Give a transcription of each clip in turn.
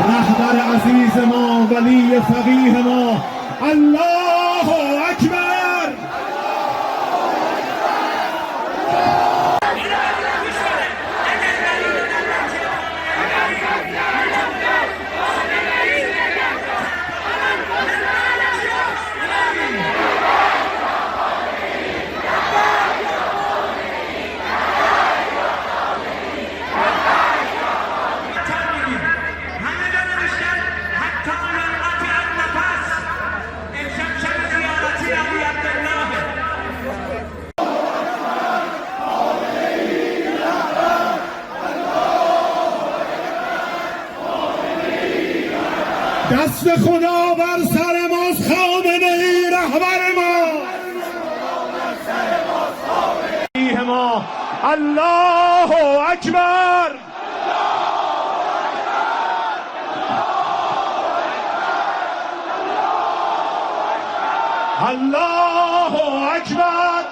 رهبر عزیز ما، ولی فقیه ما. الله اکبر. دست خدا بر سر ماست، خامنه ای رهبر ما. الله اکبر. الله اکبر.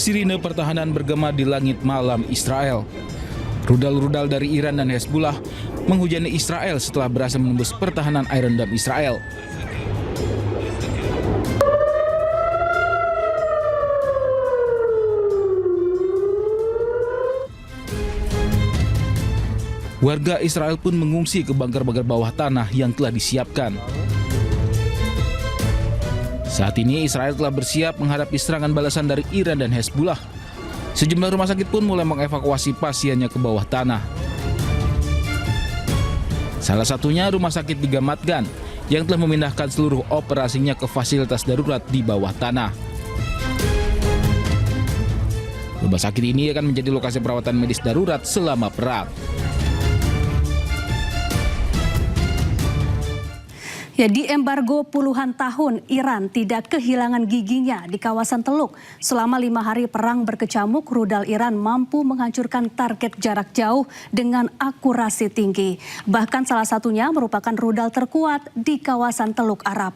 Sirine pertahanan bergema di langit malam Israel. Rudal-rudal dari Iran dan Hezbollah menghujani Israel setelah berhasil menembus pertahanan Iron Dome Israel. Warga Israel pun mengungsi ke bunker-bunker bawah tanah yang telah disiapkan. Saat ini Israel telah bersiap menghadapi serangan balasan dari Iran dan Hezbollah. Sejumlah rumah sakit pun mulai mengevakuasi pasiennya ke bawah tanah. Salah satunya rumah sakit di Gamatgan yang telah memindahkan seluruh operasinya ke fasilitas darurat di bawah tanah. Rumah sakit ini akan menjadi lokasi perawatan medis darurat selama perang. Ya, diembargo puluhan tahun, Iran tidak kehilangan giginya di kawasan Teluk. Selama 5 hari perang berkecamuk, rudal Iran mampu menghancurkan target jarak jauh dengan akurasi tinggi. Bahkan salah satunya merupakan rudal terkuat di kawasan Teluk Arab.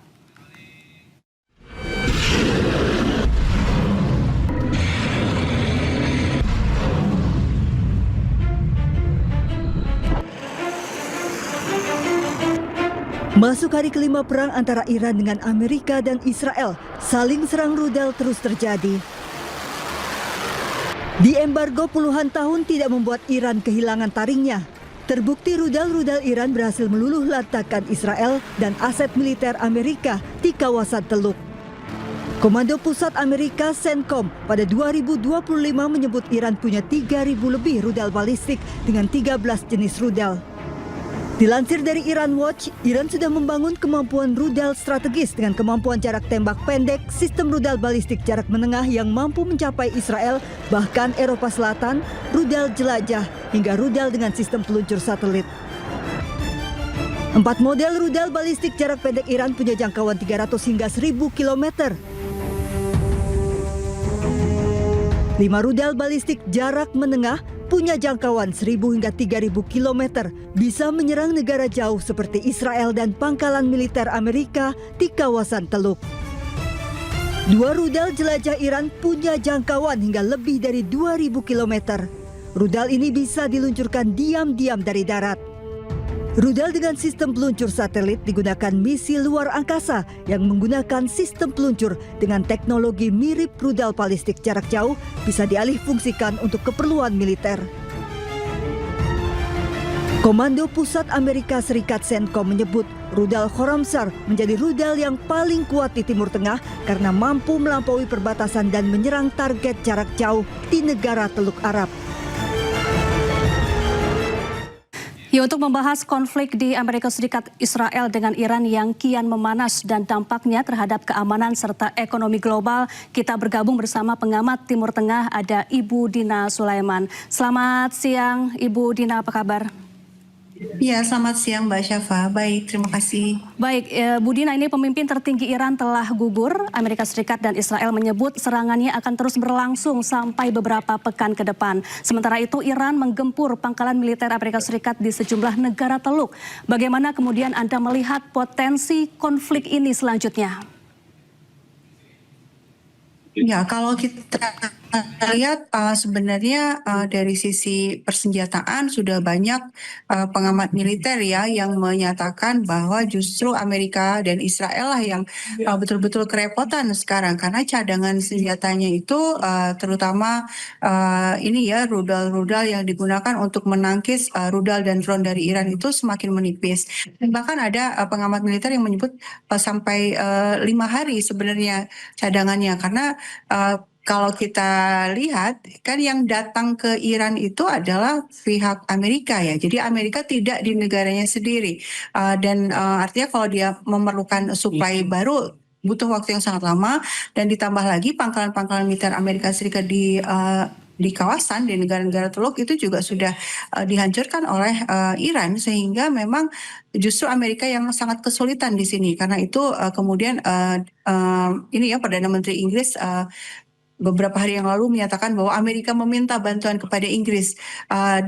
Masuk hari kelima perang antara Iran dengan Amerika dan Israel, saling serang rudal terus terjadi. Diembargo puluhan tahun tidak membuat Iran kehilangan taringnya. Terbukti rudal-rudal Iran berhasil meluluh lantakkan Israel dan aset militer Amerika di kawasan Teluk. Komando Pusat Amerika CENTCOM pada 2025 menyebut Iran punya 3.000 lebih rudal balistik dengan 13 jenis rudal. Dilansir dari Iran Watch, Iran sudah membangun kemampuan rudal strategis dengan kemampuan jarak tembak pendek, sistem rudal balistik jarak menengah yang mampu mencapai Israel, bahkan Eropa Selatan, rudal jelajah, hingga rudal dengan sistem peluncur satelit. 4 model rudal balistik jarak pendek Iran punya jangkauan 300 hingga 1.000 km. 5 rudal balistik jarak menengah punya jangkauan 1.000 hingga 3.000 km, bisa menyerang negara jauh seperti Israel dan pangkalan militer Amerika di kawasan Teluk. 2 rudal jelajah Iran punya jangkauan hingga lebih dari 2.000 km. Rudal ini bisa diluncurkan diam-diam dari darat. Rudal dengan sistem peluncur satelit digunakan misi luar angkasa yang menggunakan sistem peluncur dengan teknologi mirip rudal balistik jarak jauh bisa dialihfungsikan untuk keperluan militer. Komando Pusat Amerika Serikat CENTCOM menyebut rudal Khorramshahr menjadi rudal yang paling kuat di Timur Tengah karena mampu melampaui perbatasan dan menyerang target jarak jauh di negara Teluk Arab. Ya, untuk membahas konflik di Amerika Serikat Israel dengan Iran yang kian memanas dan dampaknya terhadap keamanan serta ekonomi global, kita bergabung bersama pengamat Timur Tengah, ada Ibu Dina Sulaiman. Selamat siang Ibu Dina, apa kabar? Ya, selamat siang Mbak Syafa. Baik, terima kasih. Baik, Bu Dina, ini pemimpin tertinggi Iran telah gugur. Amerika Serikat dan Israel menyebut serangannya akan terus berlangsung sampai beberapa pekan ke depan. Sementara itu Iran menggempur pangkalan militer Amerika Serikat di sejumlah negara Teluk. Bagaimana kemudian Anda melihat potensi konflik ini selanjutnya? Ya, kalau kita lihat sebenarnya dari sisi persenjataan sudah banyak pengamat militer ya yang menyatakan bahwa justru Amerika dan Israel lah yang betul-betul kerepotan sekarang karena cadangan senjatanya itu terutama ini ya rudal-rudal yang digunakan untuk menangkis rudal dan drone dari Iran itu semakin menipis. Dan bahkan ada pengamat militer yang menyebut sampai 5 hari sebenarnya cadangannya karena kalau kita lihat kan yang datang ke Iran itu adalah pihak Amerika ya. Jadi Amerika tidak di negaranya sendiri. Dan artinya kalau dia memerlukan suplai baru butuh waktu yang sangat lama dan ditambah lagi pangkalan-pangkalan militer Amerika Serikat di kawasan di negara-negara Teluk itu juga sudah dihancurkan oleh Iran sehingga memang justru Amerika yang sangat kesulitan di sini karena itu kemudian ini ya Perdana Menteri Inggris beberapa hari yang lalu menyatakan bahwa Amerika meminta bantuan kepada Inggris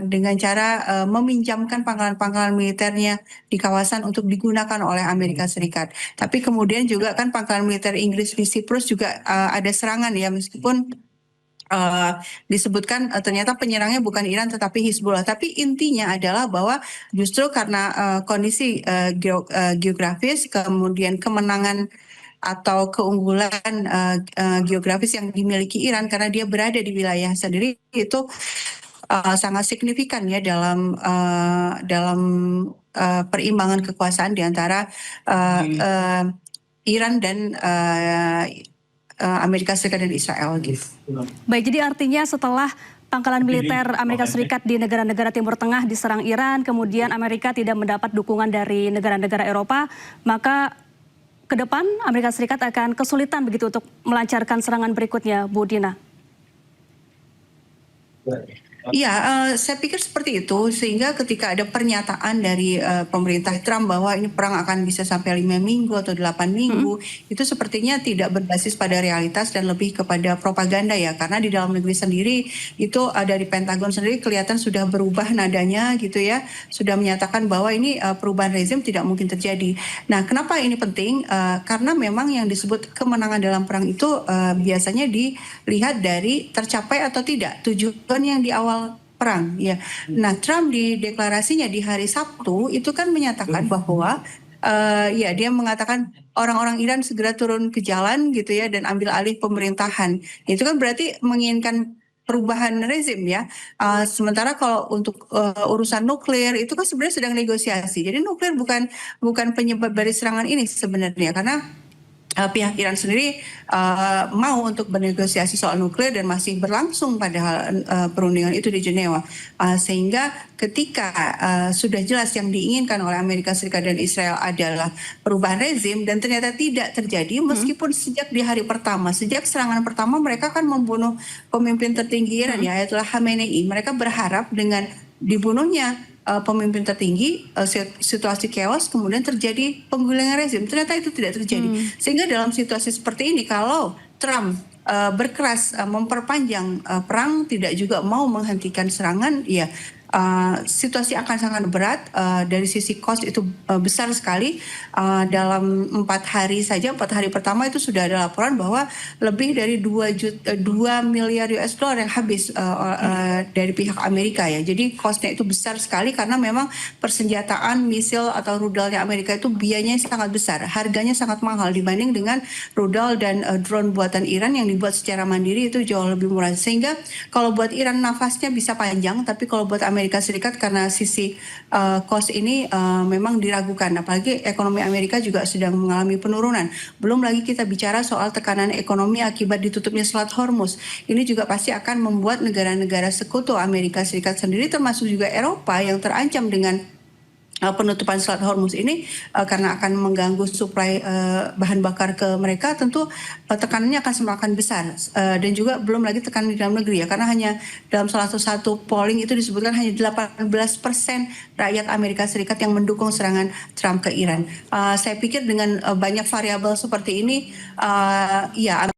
dengan cara meminjamkan pangkalan-pangkalan militernya di kawasan untuk digunakan oleh Amerika Serikat. Tapi kemudian juga kan pangkalan militer Inggris di Siprus juga ada serangan ya meskipun disebutkan ternyata penyerangnya bukan Iran tetapi Hizbullah. Tapi intinya adalah bahwa justru karena kondisi geografis kemudian kemenangan atau keunggulan geografis yang dimiliki Iran karena dia berada di wilayah sendiri itu sangat signifikan ya dalam perimbangan kekuasaan di antara Iran dan Amerika Serikat dan Israel gitu. Baik, jadi artinya setelah pangkalan militer Amerika Serikat di negara-negara Timur Tengah diserang Iran, kemudian Amerika tidak mendapat dukungan dari negara-negara Eropa, maka ke depan Amerika Serikat akan kesulitan begitu untuk melancarkan serangan berikutnya, Bu Dina. Iya, saya pikir seperti itu sehingga ketika ada pernyataan dari pemerintah Trump bahwa ini perang akan bisa sampai 5 minggu atau 8 minggu, itu sepertinya tidak berbasis pada realitas dan lebih kepada propaganda ya, karena di dalam negeri sendiri itu dari Pentagon sendiri kelihatan sudah berubah nadanya gitu ya, sudah menyatakan bahwa ini perubahan rezim tidak mungkin terjadi. Nah, kenapa ini penting? Karena memang yang disebut kemenangan dalam perang itu biasanya dilihat dari tercapai atau tidak tujuan yang di awal perang ya. Nah, Trump di deklarasinya di hari Sabtu itu kan menyatakan bahwa ya dia mengatakan orang-orang Iran segera turun ke jalan gitu ya dan ambil alih pemerintahan. Itu kan berarti menginginkan perubahan rezim ya. Sementara kalau untuk urusan nuklir itu kan sebenarnya sedang negosiasi. Jadi nuklir bukan penyebab dari serangan ini sebenarnya karena pihak Iran sendiri mau untuk bernegosiasi soal nuklir dan masih berlangsung padahal perundingan itu di Jenewa. Sehingga ketika sudah jelas yang diinginkan oleh Amerika Serikat dan Israel adalah perubahan rezim dan ternyata tidak terjadi meskipun sejak di hari pertama, sejak serangan pertama mereka kan membunuh pemimpin tertinggi Iran ya Ayatollah Khamenei. Mereka berharap dengan dibunuhnya pemimpin tertinggi, situasi chaos, kemudian terjadi penggulingan rezim. Ternyata itu tidak terjadi. Sehingga dalam situasi seperti ini, kalau Trump berkeras memperpanjang perang, tidak juga mau menghentikan serangan, ya situasi akan sangat berat. Dari sisi cost itu besar sekali. Dalam 4 hari saja, 4 hari pertama itu sudah ada laporan bahwa lebih dari 2 miliar US dollar yang habis dari pihak Amerika ya. Jadi costnya itu besar sekali karena memang persenjataan misil atau rudalnya Amerika itu biayanya sangat besar. Harganya sangat mahal dibanding dengan rudal dan drone buatan Iran yang dibuat secara mandiri itu jauh lebih murah. Sehingga kalau buat Iran nafasnya bisa panjang, tapi kalau buat Amerika Serikat karena sisi cost ini memang diragukan. Apalagi ekonomi Amerika juga sedang mengalami penurunan. Belum lagi kita bicara soal tekanan ekonomi akibat ditutupnya Selat Hormuz. Ini juga pasti akan membuat negara-negara sekutu Amerika Serikat sendiri termasuk juga Eropa yang terancam dengan penutupan Selat Hormuz ini karena akan mengganggu suplai bahan bakar ke mereka, tentu tekanannya akan semakin besar dan juga belum lagi tekanan di dalam negeri ya, karena hanya dalam salah satu polling itu disebutkan hanya 18% rakyat Amerika Serikat yang mendukung serangan Trump ke Iran. Saya pikir dengan banyak variabel seperti ini ya